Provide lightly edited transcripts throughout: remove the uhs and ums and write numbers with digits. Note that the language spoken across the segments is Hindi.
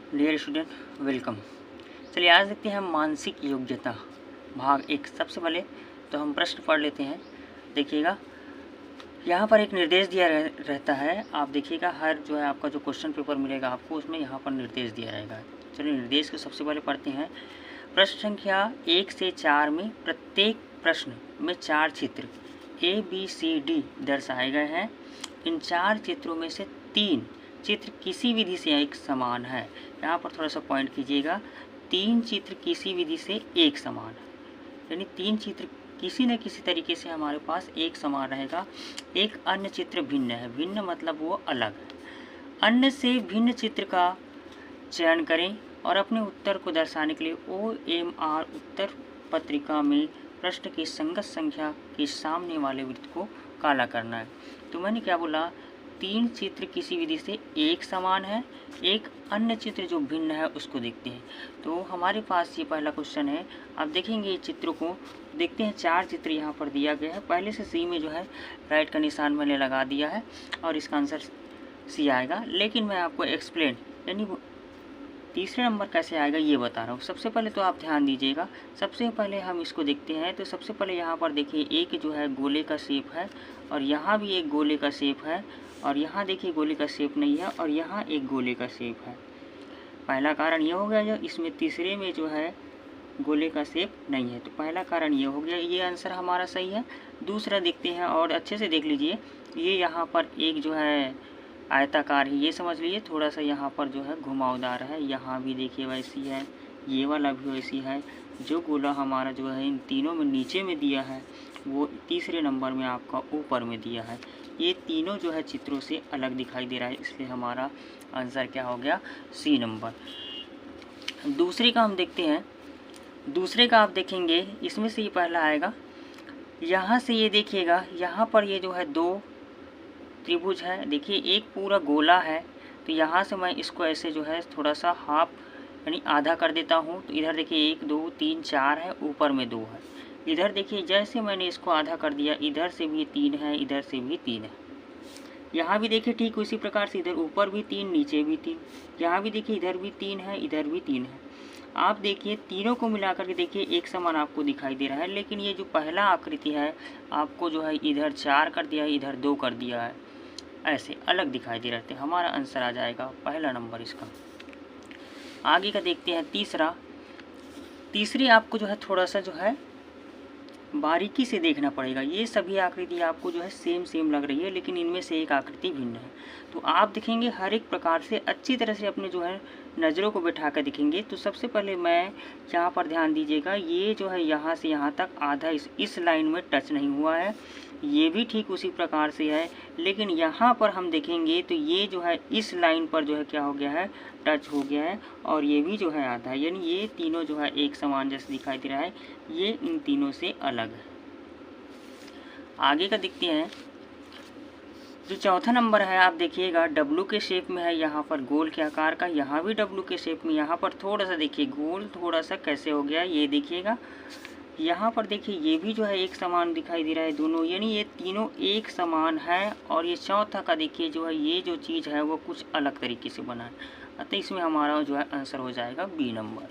Dear student, welcome. चलिए आज देखते हैं मानसिक योग्यता भाग 1। सबसे पहले तो हम प्रश्न पढ़ लेते हैं। देखिएगा, यहाँ पर एक निर्देश दिया रहता है। आप देखिएगा, हर जो है आपका जो क्वेश्चन पेपर मिलेगा आपको, उसमें यहाँ पर निर्देश दिया रहेगा। चलिए निर्देश को सबसे पहले पढ़ते हैं। प्रश्न संख्या 1 से 4 में प्रत्येक प्रश्न में 4 चित्र ABCD दर्शाए गए हैं। इन 4 चित्रों में से 3 चित्र किसी विधि से एक समान है। यहाँ पर थोड़ा सा पॉइंट कीजिएगा, 3 चित्र किसी विधि से एक समान है, यानी 3 चित्र किसी न किसी तरीके से हमारे पास एक समान रहेगा। एक अन्य चित्र भिन्न है, भिन्न मतलब वो अलग है। अन्य से भिन्न चित्र का चयन करें और अपने उत्तर को दर्शाने के लिए OMR उत्तर पत्रिका में प्रश्न की संगत संख्या के सामने वाले वृत्त को काला करना है। तो मैंने क्या बोला, 3 चित्र किसी विधि से एक समान है, एक अन्य चित्र जो भिन्न है उसको देखते हैं। तो हमारे पास ये पहला क्वेश्चन है। आप देखेंगे चित्रों को देखते हैं, 4 चित्र यहाँ पर दिया गया है। पहले से सी में जो है राइट का निशान मैंने लगा दिया है और इसका आंसर सी आएगा। लेकिन मैं आपको एक्सप्लेन यानी तीसरे नंबर कैसे आएगा ये बता रहा हूँ। सबसे पहले तो आप ध्यान दीजिएगा, सबसे पहले हम इसको देखते हैं। तो सबसे पहले यहाँ पर देखिए, एक जो है गोले का शेप है और यहाँ भी एक गोले का शेप है और यहाँ देखिए गोले का शेप नहीं है और यहाँ एक गोले का शेप है। पहला कारण ये हो गया, जो इसमें तीसरे में जो है गोले का शेप नहीं है। तो पहला कारण ये हो गया, ये आंसर हमारा सही है। दूसरा देखते हैं और अच्छे से देख लीजिए, ये यहाँ पर एक जो है आयताकार है, ये समझ लीजिए। थोड़ा सा यहाँ पर जो है घुमावदार है, यहाँ भी देखिए वैसी है, ये वाला भी वैसी है। जो गोला हमारा जो है इन तीनों में नीचे में दिया है, वो तीसरे नंबर में आपका ऊपर में दिया है। ये तीनों जो है चित्रों से अलग दिखाई दे रहा है, इसलिए हमारा आंसर क्या हो गया, सी नंबर। दूसरे का हम देखते हैं। दूसरे का आप देखेंगे, इसमें से ये पहला आएगा। यहाँ से ये देखिएगा, यहाँ पर ये जो है 2 त्रिभुज है। देखिए एक पूरा गोला है, तो यहाँ से मैं इसको ऐसे जो है थोड़ा सा हाफ यानी आधा कर देता हूँ। तो इधर देखिए 1 2 3 4 है, ऊपर में 2 है। इधर देखिए जैसे मैंने इसको आधा कर दिया, इधर से भी 3 है, इधर से भी 3 है। यहाँ भी देखिए ठीक उसी प्रकार से, इधर ऊपर भी 3 नीचे भी 3। यहाँ भी देखिए इधर भी 3 है, इधर भी 3 है। आप देखिए तीनों को मिलाकर के देखिए एक समान आपको दिखाई दे रहा है। लेकिन ये जो पहला आकृति है आपको जो है इधर 4 कर दिया है, इधर 2 कर दिया है, ऐसे अलग दिखाई दे रहे थे। हमारा आंसर आ जाएगा पहला नंबर इसका। आगे का देखते हैं तीसरा। तीसरी आपको जो है थोड़ा सा जो है बारीकी से देखना पड़ेगा। ये सभी आकृति आपको जो है सेम लग रही है, लेकिन इनमें से एक आकृति भिन्न है। तो आप देखेंगे हर एक प्रकार से अच्छी तरह से अपने जो है नज़रों को बैठा कर दिखेंगे। तो सबसे पहले मैं यहाँ पर ध्यान दीजिएगा, ये जो है यहाँ से यहाँ तक आधा इस लाइन में टच नहीं हुआ है, ये भी ठीक उसी प्रकार से है। लेकिन यहाँ पर हम देखेंगे तो ये जो है इस लाइन पर जो है क्या हो गया है, टच हो गया है, और ये भी जो है आधा है। यानी ये तीनों जो है एक समान जैसे दिखाई दे रहा है, ये इन तीनों से अलग है। आगे का देखते हैं। जो चौथा नंबर है आप देखिएगा W के शेप में है, यहाँ पर गोल के आकार का, यहाँ भी W के शेप में। यहाँ पर थोड़ा सा देखिए गोल थोड़ा सा कैसे हो गया, ये देखिएगा। यहाँ पर देखिए ये भी जो है एक समान दिखाई दे रहा है दोनों, यानी ये तीनों एक समान है। और ये चौथा का देखिए जो है ये जो चीज़ है वो कुछ अलग तरीके से बना है, अतः इसमें हमारा जो है आंसर हो जाएगा बी नंबर।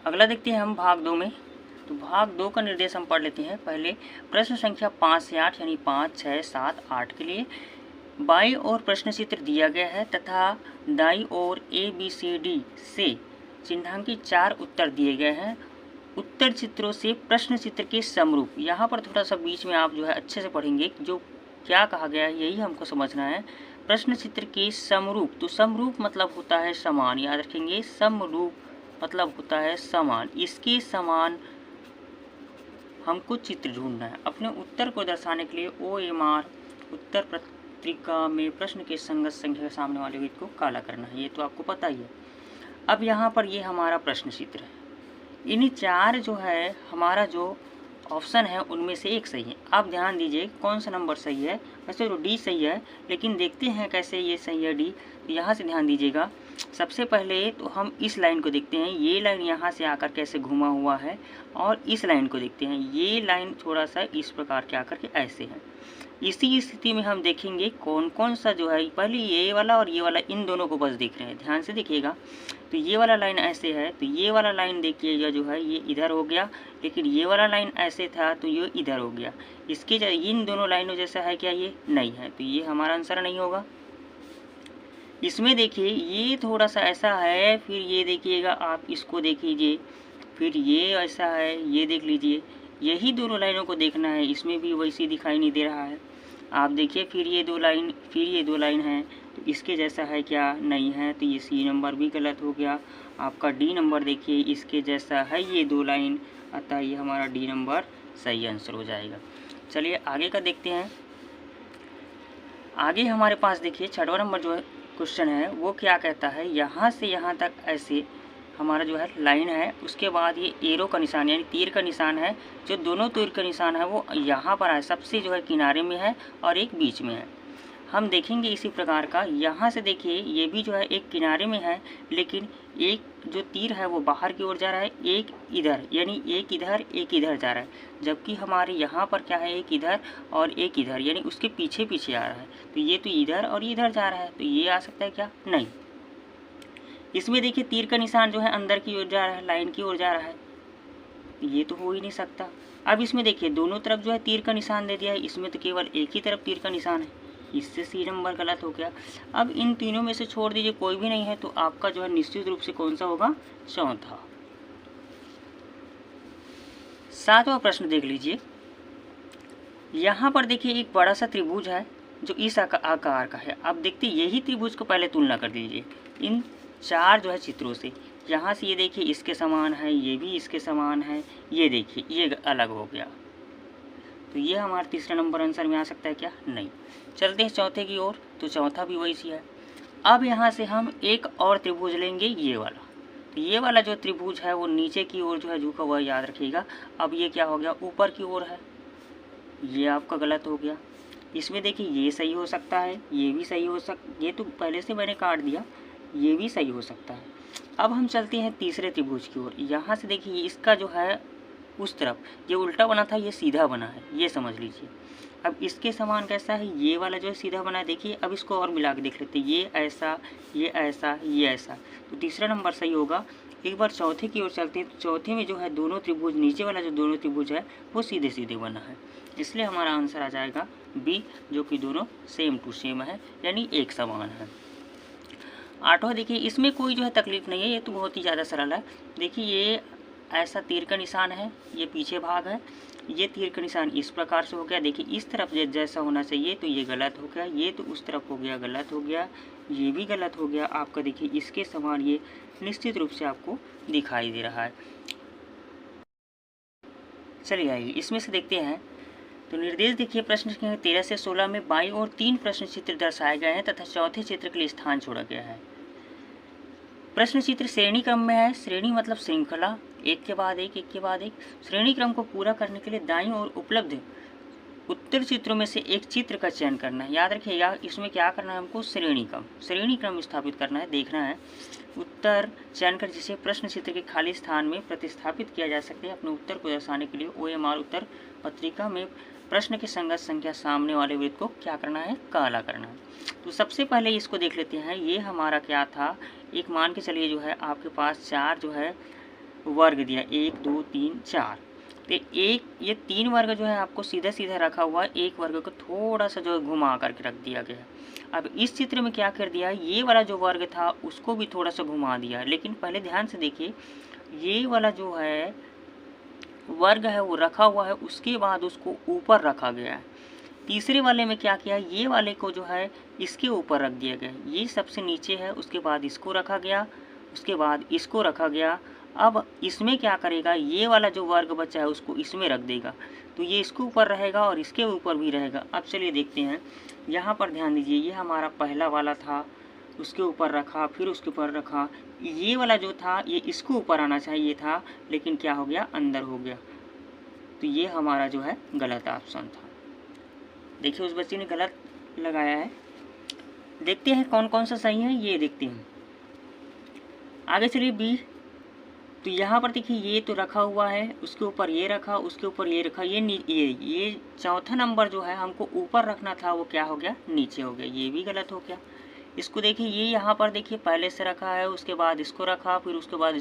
अगला देखते हैं हम भाग 2 में। तो भाग 2 का निर्देश हम पढ़ लेते हैं। पहले प्रश्न संख्या 5 से 8 यानी 5 6 7 8 के लिए बाईं ओर प्रश्न चित्र दिया गया है तथा दाईं ओर ABCD से चिन्हांकित 4 उत्तर दिए गए हैं। उत्तर चित्रों से प्रश्न चित्र के समरूप। यहाँ पर थोड़ा सा बीच में आप जो है अच्छे से पढ़ेंगे, जो क्या कहा गया है यही हमको समझना है। प्रश्न चित्र के समरूप, तो समरूप मतलब होता है समान, याद रखेंगे। समरूप मतलब होता है समान, इसके समान हमको चित्र ढूंढना है। अपने उत्तर को दर्शाने के लिए OMR उत्तर पत्रिका में प्रश्न के संगत संख्या के सामने वाले वृत्त को काला करना है, ये तो आपको पता ही है। अब यहाँ पर ये हमारा प्रश्न चित्र है। इन्हीं 4 जो है हमारा जो ऑप्शन है उनमें से एक सही है। आप ध्यान दीजिए कौन सा नंबर सही है। वैसे तो डी सही है, लेकिन देखते हैं कैसे ये सही है डी। तो यहाँ से ध्यान दीजिएगा, सबसे पहले तो हम इस लाइन को देखते हैं। ये लाइन यहाँ से आकर कैसे घुमा हुआ है, और इस लाइन को देखते हैं। ये लाइन थोड़ा सा इस प्रकार के आकर के ऐसे है। इसी स्थिति में हम देखेंगे कौन कौन सा जो है, पहले ये वाला और ये वाला, इन दोनों को बस देख रहे हैं, ध्यान से देखिएगा। तो ये वाला लाइन ऐसे है, तो ये वाला लाइन देखिएगा जो है ये इधर हो गया, लेकिन ये वाला लाइन ऐसे था तो ये इधर हो गया। इसके इन दोनों लाइनों जैसा है क्या? ये नहीं है, तो ये हमारा आंसर नहीं होगा। इसमें देखिए ये थोड़ा सा ऐसा है, फिर ये देखिएगा आप इसको देख लीजिए, फिर ये ऐसा है, ये देख लीजिए, यही दोनों लाइनों को देखना है। इसमें भी वैसे दिखाई नहीं दे रहा है, आप देखिए। फिर ये दो लाइन, फिर ये दो लाइन है, तो इसके जैसा है क्या? नहीं है, तो ये सी नंबर भी गलत हो गया। आपका डी नंबर देखिए इसके जैसा है ये दो लाइन, अतः ये हमारा डी नंबर सही आंसर हो जाएगा। चलिए आगे का देखते हैं। आगे हमारे पास देखिए 6वां नंबर जो है क्वेश्चन है वो क्या कहता है, यहाँ से यहाँ तक ऐसे हमारा जो है लाइन है, उसके बाद ये एरो का निशान यानी तीर का निशान है, जो दोनों तीर का निशान है वो यहाँ पर है, सबसे जो है किनारे में है और एक बीच में है। हम देखेंगे इसी प्रकार का, यहाँ से देखिए ये भी जो है एक किनारे में है, लेकिन एक जो तीर है वो बाहर की ओर जा रहा है, एक इधर, यानी एक इधर जा रहा है, जबकि हमारे यहाँ पर क्या है, एक इधर और एक इधर, यानी उसके पीछे पीछे आ रहा है। तो ये तो इधर और इधर जा रहा है, तो ये आ सकता है क्या? नहीं। इसमें देखिए तीर का निशान जो है अंदर की ओर जा रहा है, लाइन की ओर जा रहा है, ये तो हो ही नहीं सकता। अब इसमें देखिए दोनों तरफ जो है तीर का निशान दे दिया है, इसमें तो केवल एक ही तरफ तीर का निशान है, इससे सी नंबर गलत हो गया। अब इन तीनों में से छोड़ दीजिए, कोई भी नहीं है, तो आपका जो है निश्चित रूप से कौन सा होगा? चौथा। 7वां प्रश्न देख लीजिए। यहाँ पर देखिए एक बड़ा सा त्रिभुज है जो इस आकार का है। अब देखते यही त्रिभुज को पहले तुलना कर दीजिए इन 4 जो है चित्रों से। यहाँ से ये देखिए इसके समान है, ये भी इसके समान है, ये देखिए ये अलग हो गया, तो ये हमारा तीसरा नंबर आंसर में आ सकता है क्या? नहीं। चलते हैं चौथे की ओर, तो चौथा भी वैसी है। अब यहाँ से हम एक और त्रिभुज लेंगे, ये वाला। तो ये वाला जो त्रिभुज है वो नीचे की ओर जो है झुका हुआ, याद रखिएगा। अब ये क्या हो गया? ऊपर की ओर है, ये आपका गलत हो गया। इसमें देखिए ये सही हो सकता है, ये भी सही हो ये तो पहले से मैंने काट दिया, ये भी सही हो सकता है। अब हम चलते हैं तीसरे त्रिभुज की ओर। यहाँ से देखिए इसका जो है उस तरफ ये उल्टा बना था, ये सीधा बना है, ये समझ लीजिए। अब इसके समान कैसा है? ये वाला जो है सीधा बना है, देखिए। अब इसको और मिला के देख लेते हैं, ये ऐसा, ये ऐसा, ये ऐसा, तो तीसरा नंबर सही होगा। एक बार चौथे की ओर चलते हैं। तो चौथे में जो है दोनों त्रिभुज, नीचे वाला जो दोनों त्रिभुज है वो सीधे सीधे बना है, इसलिए हमारा आंसर आ जाएगा बी, जो कि दोनों सेम टू सेम है, यानी एक समान है। 8वां देखिए, इसमें कोई जो है तकलीफ नहीं है, ये तो बहुत ही ज़्यादा सरल है। देखिए ये ऐसा तीर का निशान है, ये पीछे भाग है, ये तीर का निशान इस प्रकार से हो गया। देखिए इस तरफ जैसा होना चाहिए, तो ये गलत हो गया, ये तो उस तरफ हो गया, गलत हो गया, ये भी गलत हो गया आपका। देखिए इसके समान ये निश्चित रूप से आपको दिखाई दे रहा है। चलिए आइए इसमें से देखते हैं। तो निर्देश देखिए, प्रश्न संख्या 13 से 16 में बाईं ओर 3 प्रश्न चित्र दर्शाए गए हैं तथा चौथे चित्र के लिए स्थान छोड़ा गया है। प्रश्न चित्र श्रेणी क्रम में है, श्रेणी मतलब श्रृंखला, एक के बाद एक, एक के बाद एक। श्रेणी क्रम को पूरा करने के लिए दाईं ओर उपलब्ध उत्तर चित्रों में से एक चित्र का चयन करना है। याद रखिएगा इसमें क्या करना है हमको? श्रेणी क्रम स्थापित करना है, देखना है। उत्तर चयन कर जिसे प्रश्न चित्र के खाली स्थान में प्रतिस्थापित किया जा सकता है। अपने उत्तर को दर्शाने के लिए OMR उत्तर पत्रिका में प्रश्न की संगत संख्या सामने वाले वृत्त को क्या करना है? काला करना है। तो सबसे पहले इसको देख लेते हैं। ये हमारा क्या था? एक मान के चलिए जो है आपके पास 4 जो है वर्ग दिया, 1 2 3 4। तो ये 3 वर्ग जो है आपको सीधा सीधा रखा हुआ है, एक वर्ग को थोड़ा सा जो है घुमा करके रख दिया गया है। अब इस चित्र में क्या कर दिया, ये वाला जो वर्ग था उसको भी थोड़ा सा घुमा दिया, लेकिन पहले ध्यान से देखिए ये वाला जो है वर्ग है वो रखा हुआ है, उसके बाद उसको ऊपर रखा गया है। तीसरे वाले में क्या किया, ये वाले को जो है इसके ऊपर रख दिया गया, ये सबसे नीचे है, उसके बाद इसको रखा गया, उसके बाद इसको रखा गया। अब इसमें क्या करेगा, ये वाला जो वर्ग बचा है उसको इसमें रख देगा, तो ये इसके ऊपर रहेगा और इसके ऊपर भी रहेगा। अब चलिए देखते हैं, यहाँ पर ध्यान दीजिए, ये हमारा पहला वाला था, उसके ऊपर रखा, फिर उसके ऊपर रखा। ये वाला जो था ये इसको ऊपर आना चाहिए था, लेकिन क्या हो गया, अंदर हो गया। तो ये हमारा जो है गलत ऑप्शन था। देखिए उस बच्चे ने गलत लगाया है। देखते हैं कौन कौन सा सही है, ये देखते हैं। आगे चलिए बी, तो यहाँ पर देखिए ये तो रखा हुआ है, उसके ऊपर ये रखा, उसके ऊपर ये रखा, ये चौथा नंबर जो है हमको ऊपर रखना था वो क्या हो गया, नीचे हो गया, ये भी गलत हो गया। इसको देखिए ये यहाँ पर देखिए पहले से रखा है, उसके बाद इसको रखा, फिर उसके बाद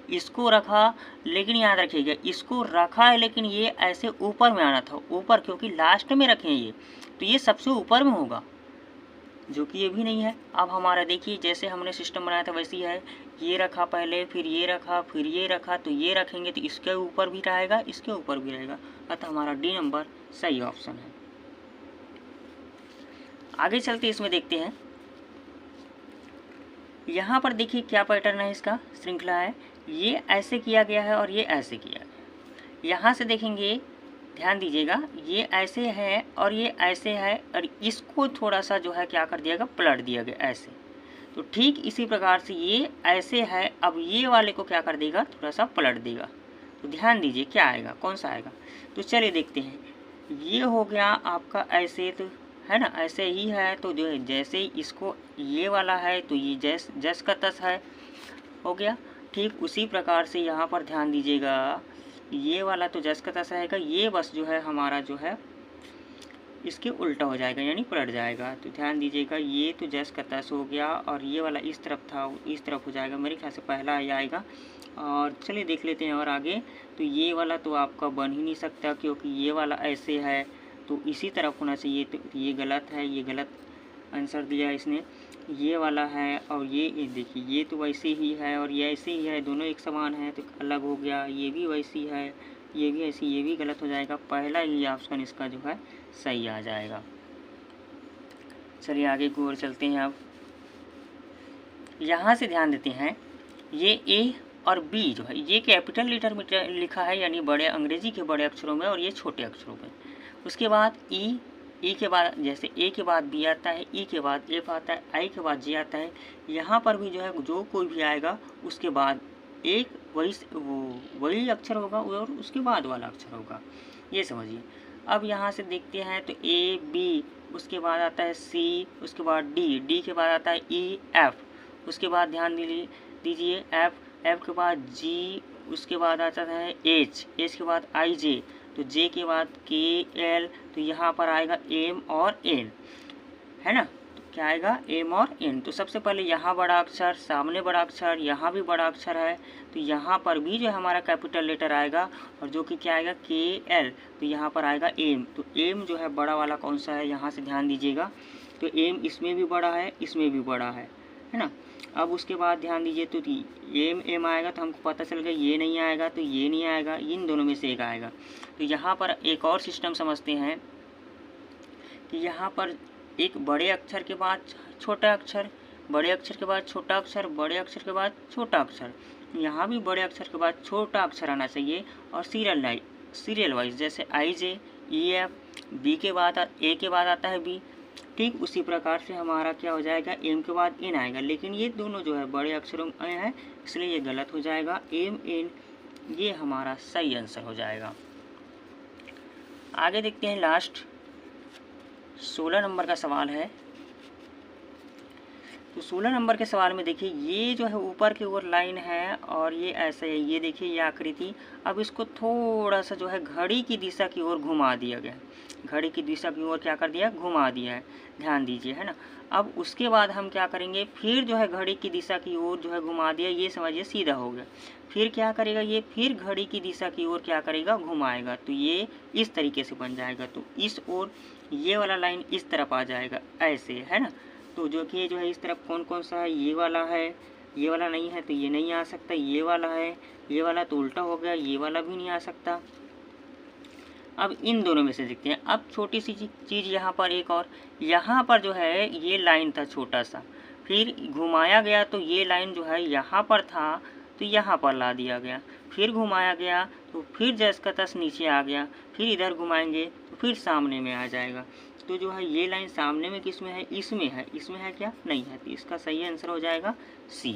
इसको रखा, लेकिन याद रखिएगा इसको रखा है लेकिन ये ऐसे ऊपर में आना था, ऊपर, क्योंकि लास्ट में रखे हैं ये, तो ये सबसे ऊपर में होगा, जो कि ये भी नहीं है। अब हमारा देखिए जैसे हमने सिस्टम बनाया था वैसे ही है, ये रखा पहले, फिर ये रखा, फिर ये रखा, तो ये रखेंगे तो इसके ऊपर भी रहेगा, इसके ऊपर भी रहेगा, अतः हमारा डी नंबर सही ऑप्शन है। आगे चलते इसमें देखते हैं, यहाँ पर देखिए क्या पैटर्न है, इसका श्रृंखला है, ये ऐसे किया गया है और ये ऐसे किया गया। यहाँ से देखेंगे, ध्यान दीजिएगा, ये ऐसे है और ये ऐसे है, और इसको थोड़ा सा जो है क्या कर दिया गया, पलट दिया गया ऐसे। तो ठीक इसी प्रकार से ये ऐसे है, अब ये वाले को क्या कर देगा, थोड़ा सा पलट देगा। तो ध्यान दीजिए क्या आएगा, कौन सा आएगा। तो चलिए देखते हैं, ये हो गया आपका ऐसे, तो है ना, ऐसे ही है, तो जो है जैसे ही इसको ये वाला है तो ये जस का तस है, हो गया। ठीक उसी प्रकार से यहाँ पर ध्यान दीजिएगा, ये वाला तो जस का तस रहेगा, ये बस जो है हमारा जो है इसके उल्टा हो जाएगा, यानी पलट जाएगा। तो ध्यान दीजिएगा, ये तो जस का तस हो गया और ये वाला इस तरफ था, इस तरफ हो जाएगा, मेरे ख्याल से पहला ये आएगा। और चलिए देख लेते हैं और आगे, तो ये वाला तो आपका बन ही नहीं सकता, क्योंकि ये वाला ऐसे है तो इसी तरफ होना चाहिए, तो ये गलत है, ये गलत आंसर दिया इसने। ये वाला है और ये देखिए ये तो वैसे ही है और ये ऐसे ही है, दोनों एक समान है, तो अलग हो गया। ये भी वैसी है, ये भी ऐसी, ये भी गलत हो जाएगा, पहला ही ऑप्शन इसका जो है सही आ जाएगा। चलिए आगे की ओर चलते हैं। अब यहाँ से ध्यान देते हैं, ये ए और बी जो है ये कैपिटल लेटर में लिखा है, यानी बड़े अंग्रेजी के बड़े अक्षरों में, और ये छोटे अक्षरों में। उसके बाद ई के बाद, जैसे ए के बाद बी आता है, ई के बाद एफ आता है, आई के बाद जे आता है, यहाँ पर भी जो है जो कोई भी आएगा उसके बाद एक वही अक्षर होगा और उसके बाद वाला अक्षर होगा, ये समझिए। अब यहाँ से देखते हैं, तो ए बी, उसके बाद आता है सी, उसके बाद डी के बाद आता है ई एफ, उसके बाद ध्यान दीजिए एफ के बाद जी, उसके बाद आता है एच के बाद आई जे, तो जे के बाद के एल, तो यहाँ पर आएगा एम और एन, है ना। तो क्या आएगा, एम और एन। तो सबसे पहले यहाँ बड़ा अक्षर, सामने बड़ा अक्षर, यहाँ भी बड़ा अक्षर है, तो यहाँ पर भी जो हमारा कैपिटल लेटर आएगा, और जो कि क्या आएगा, के एल, तो यहाँ पर आएगा एम। तो एम जो है बड़ा वाला कौन सा है, यहाँ से ध्यान दीजिएगा, तो एम इसमें भी बड़ा है, इसमें भी बड़ा है ना। अब उसके बाद ध्यान दीजिए, तो एम आएगा, तो हमको पता चल गया ये नहीं आएगा, तो ये नहीं आएगा, इन दोनों में से एक आएगा। तो यहाँ पर एक और सिस्टम समझते हैं कि यहाँ पर एक बड़े अक्षर के बाद छोटा अक्षर, बड़े अक्षर के बाद छोटा अक्षर, बड़े अक्षर के बाद छोटा अक्षर, यहाँ भी बड़े अक्षर के बाद छोटा अक्षर आना चाहिए, और सीरियल वाइज, जैसे आई जे ई एफ, बी के बाद ए के बाद आता है बी, ठीक उसी प्रकार से हमारा क्या हो जाएगा, एम के बाद एन आएगा, लेकिन ये दोनों जो है बड़े अक्षरों में है, इसलिए ये गलत हो जाएगा, एम एन ये हमारा सही आंसर हो जाएगा। आगे देखते हैं, लास्ट 16 नंबर का सवाल है। तो 16 नंबर के सवाल में देखिए, ये जो है ऊपर की ओर लाइन है और ये ऐसे है, ये देखिए ये आकृति। अब इसको थोड़ा सा जो है घड़ी की दिशा की ओर घुमा दिया गया, घड़ी की दिशा की ओर क्या कर दिया, घुमा दिया है, ध्यान दीजिए, है ना। अब उसके बाद हम क्या करेंगे, फिर जो है घड़ी की दिशा की ओर जो है घुमा दिया, ये समझिए सीधा हो गया। फिर क्या करेगा ये, फिर घड़ी की दिशा की ओर क्या करेगा, घुमाएगा, तो ये इस तरीके से बन जाएगा। तो इस ओर ये वाला लाइन इस तरफ आ जाएगा, ऐसे, है ना। तो जो कि ये जो है इस तरफ कौन कौन सा है, ये वाला है, ये वाला नहीं है तो ये नहीं आ सकता, ये वाला है, ये वाला तो उल्टा हो गया, ये वाला भी नहीं आ सकता। अब इन दोनों में से देखते हैं। अब छोटी सी चीज़ यहाँ पर एक और, यहाँ पर जो है ये लाइन था छोटा सा, फिर घुमाया गया तो ये लाइन जो है यहाँ पर था तो यहाँ पर ला दिया गया, फिर घुमाया गया तो फिर जैस का तस नीचे आ गया, फिर इधर घुमाएंगे तो फिर सामने में आ जाएगा। तो जो है ये लाइन सामने में किस में है, इसमें है, इसमें है क्या, नहीं है, तो इसका सही आंसर हो जाएगा सी।